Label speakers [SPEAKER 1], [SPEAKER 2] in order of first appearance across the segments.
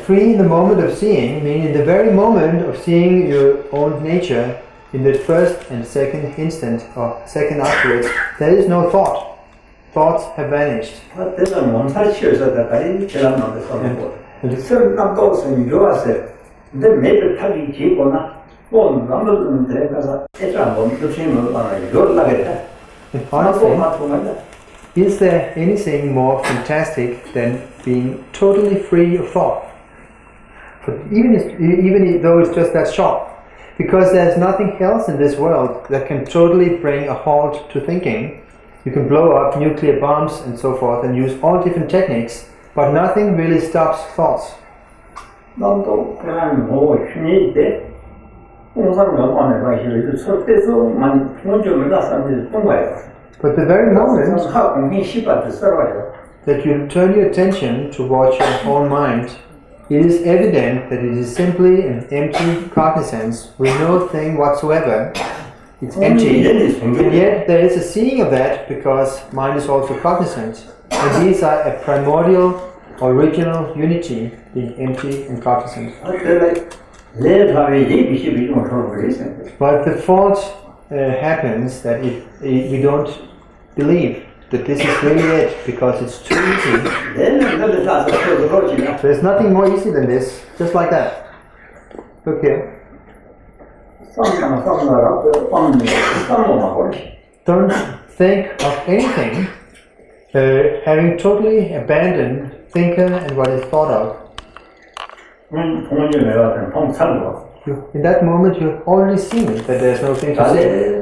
[SPEAKER 1] free in the moment of seeing, meaning in the very moment of seeing your own nature, in the first and second instant or second afterwards, there is no thought. Thoughts have vanished. And honestly, is there anything more fantastic than being totally free of thought? But even though it's just that short, because there's nothing else in this world that can totally bring a halt to thinking. You can blow up nuclear bombs and so forth and use all different techniques, but nothing really stops thoughts. But the very moment that you turn your attention towards your own mind, it is evident that it is simply an empty cognizance with no thing whatsoever. It's empty, and yet there is a seeing of that because mind is also cognizant. And these are a primordial, original unity, being empty and cognizant. But the fault happens that if we don't believe that this is really it because it's too easy. There's nothing more easy than this, just like that. Look here. Don't think of anything, having totally abandoned thinker and what is thought of. In that moment, you've already seen that there's no thing to say.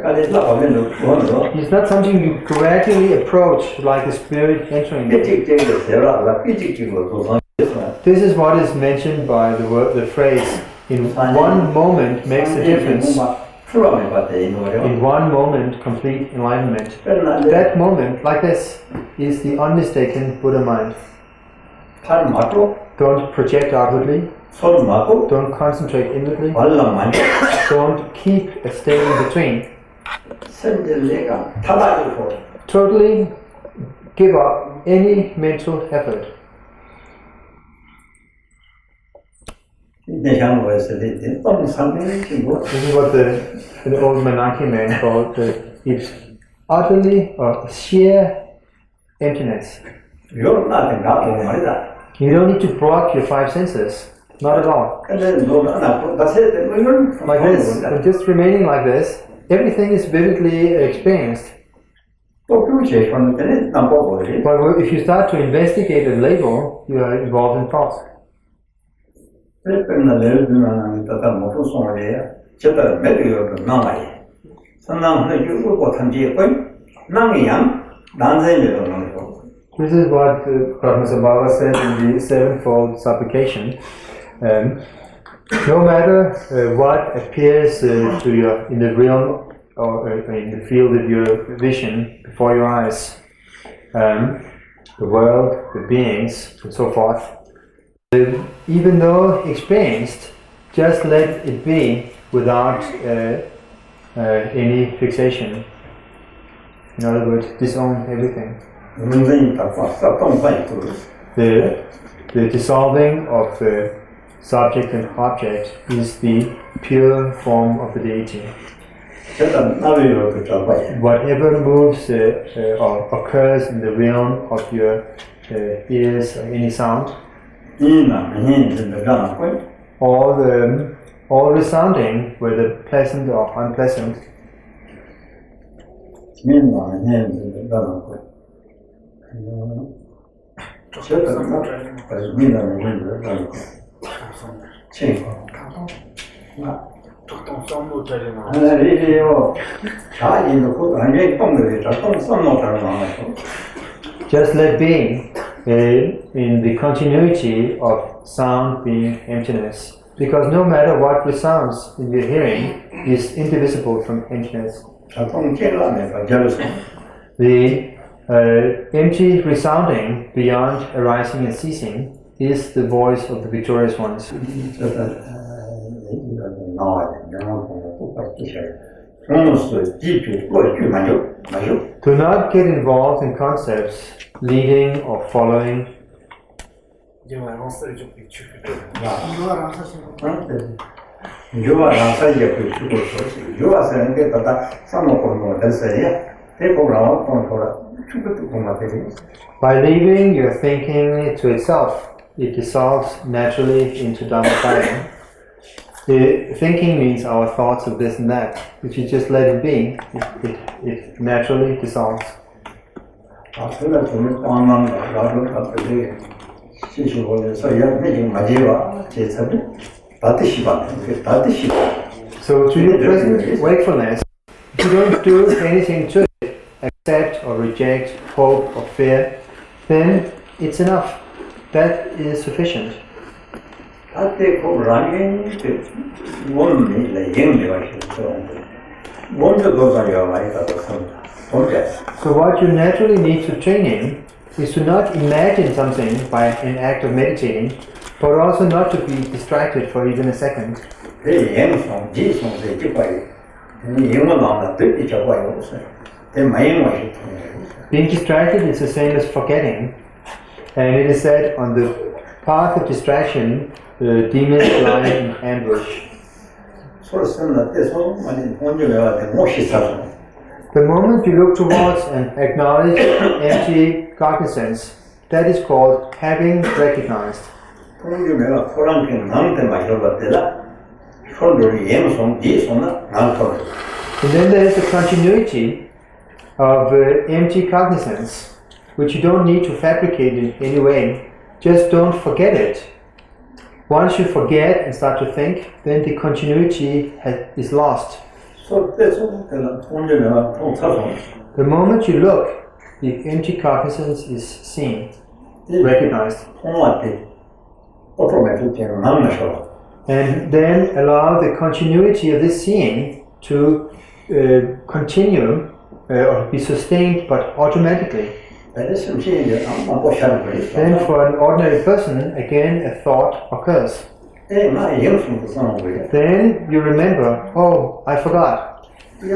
[SPEAKER 1] It's not something you gradually approach like a spirit entering. This is what is mentioned by the phrase, in one moment makes a difference. In one moment, complete enlightenment. That moment, like this, is the unmistaken Buddha mind. Don't project outwardly. Don't concentrate inwardly. Don't keep a stay in between. Totally give up any mental effort. This is what the old Menaki man called it's utterly or sheer emptiness. You don't need to block your five senses, not at all. Like this, but just remaining like this, everything is vividly experienced. But if you start to investigate and label, you are involved in thoughts. This is what Brahmasambhava said in the sevenfold supplication. No matter what appears to you in the realm or in the field of your vision before your eyes, the world, the beings, and so forth, even though experienced, just let it be without any fixation. In other words, disown everything. The dissolving of the subject and object is the pure form of the deity. Whatever moves or occurs in the realm of your ears, or any sound, all resounding, whether pleasant or unpleasant, just let be in the continuity of sound being emptiness, because no matter what resounds in your hearing is indivisible from emptiness. The empty resounding beyond arising and ceasing is the voice of the victorious ones. Do not get involved in concepts leading or following
[SPEAKER 2] Je vais avancer le jour du truc.
[SPEAKER 3] Yoga rasa ya ko chuko so yoga san ke tata samo ko no dal sa ya te ko ra ko thora chuko to ko ma te.
[SPEAKER 1] By leaving your thinking to itself, it dissolves naturally into Dhammakaya. The thinking means our thoughts of this and that. If you just let it be, it naturally dissolves.
[SPEAKER 3] After that, we on up the
[SPEAKER 1] So to your present wakefulness, if you don't do anything to it, accept or reject, hope or fear, then it's enough. That is sufficient. So what you naturally need to train in is to not imagine something by an act of meditating, but also not to be distracted for even a second. Being distracted is the same as forgetting, and it is said on the path of distraction, the demons lie in ambush. The moment you look towards and acknowledge empty cognizance, that is called having recognized. And then there is the continuity of empty cognizance, which you don't need to fabricate in any way. Just don't forget it. Once you forget and start to think, then the continuity is lost. The moment you look, the empty cognizance is seen, recognized. And then allow the continuity of this seeing to continue or be sustained, but automatically. Then for an ordinary person, again a thought occurs. Then you remember, oh, I forgot. Then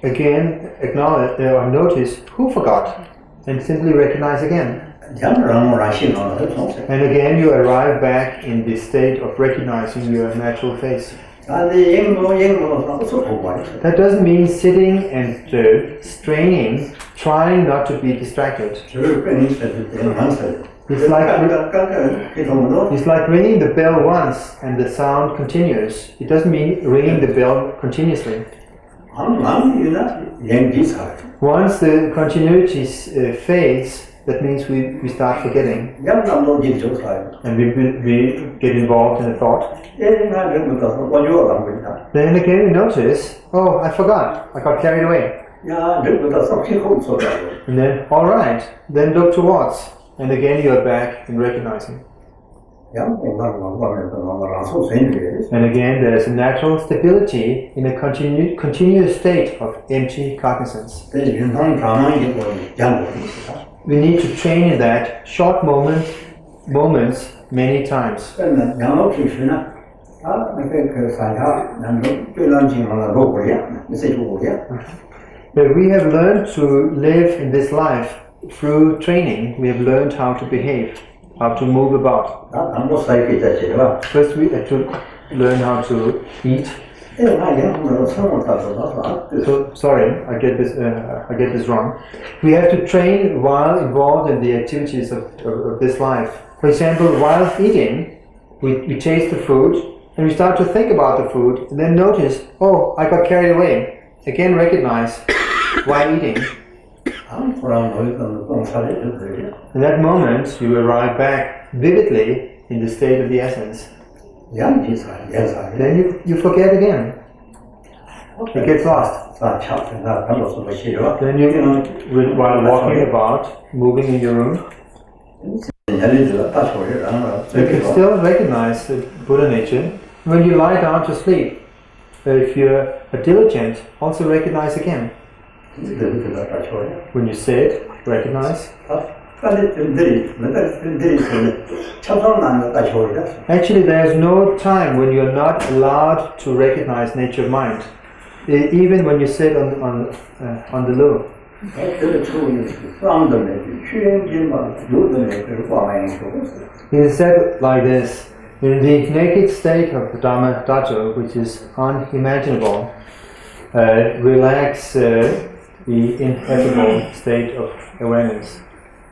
[SPEAKER 1] again acknowledge or notice who forgot and simply recognize again. And again you arrive back in the state of recognizing your natural face. That doesn't mean sitting and straining, trying not to be distracted. It's like ringing the bell once and the sound continues. It doesn't mean ringing the bell continuously. Once the continuity fades, that means we start forgetting. And we get involved in a thought. Then again we notice, oh, I forgot. I got carried away. And then, alright, then look towards. And again you are back in recognizing. And again there is a natural stability in a continuous state of empty cognizance. We need to train in that short moments many times. But we have learned to live in this life through training. We have learned how to behave, how to move about. First we have to learn how to eat. So, sorry, I get this wrong. We have to train while involved in the activities of this life. For example, while eating, we taste the food and we start to think about the food and then notice, oh, I got carried away. Again recognize while eating. In that moment, you arrive back vividly in the state of the essence. Then you forget again. It gets lost. Then you, while walking about, moving in your room, you can still recognize the Buddha nature. When you lie down to sleep, if you're diligent, also recognize again. When you sit, recognize. Actually, there is no time when you are not allowed to recognize nature of mind. Even when you sit on the loo, He said like this: in the naked state of the Dhamma Dhatu, which is unimaginable, relax the ineffable state of awareness.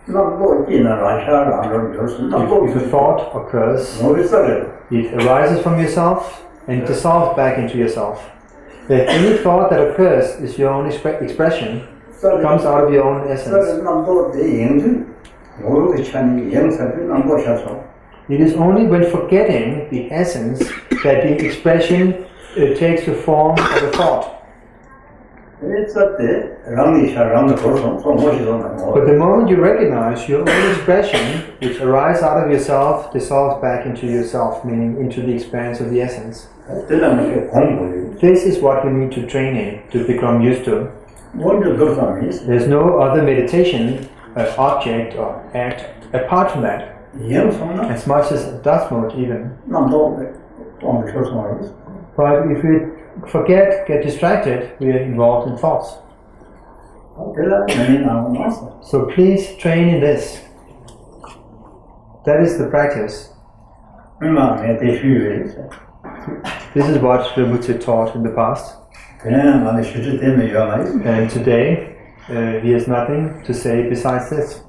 [SPEAKER 1] If a thought occurs, it arises from yourself and dissolves back into yourself. If any thought that occurs is your own expression, comes out of your own essence. It is only when forgetting the essence that the expression takes the form of a thought. But the moment you recognize your own expression, which arises out of yourself, dissolves back into yourself, meaning into the expanse of the essence. This is what we need to train in, to become used to. There's no other meditation object or act apart from that. As much as dust mode even. But if we forget, get distracted, we are involved in thoughts. So please train in this. That is the practice. This is what Rinpoche taught in the past. And today, he has nothing to say besides this.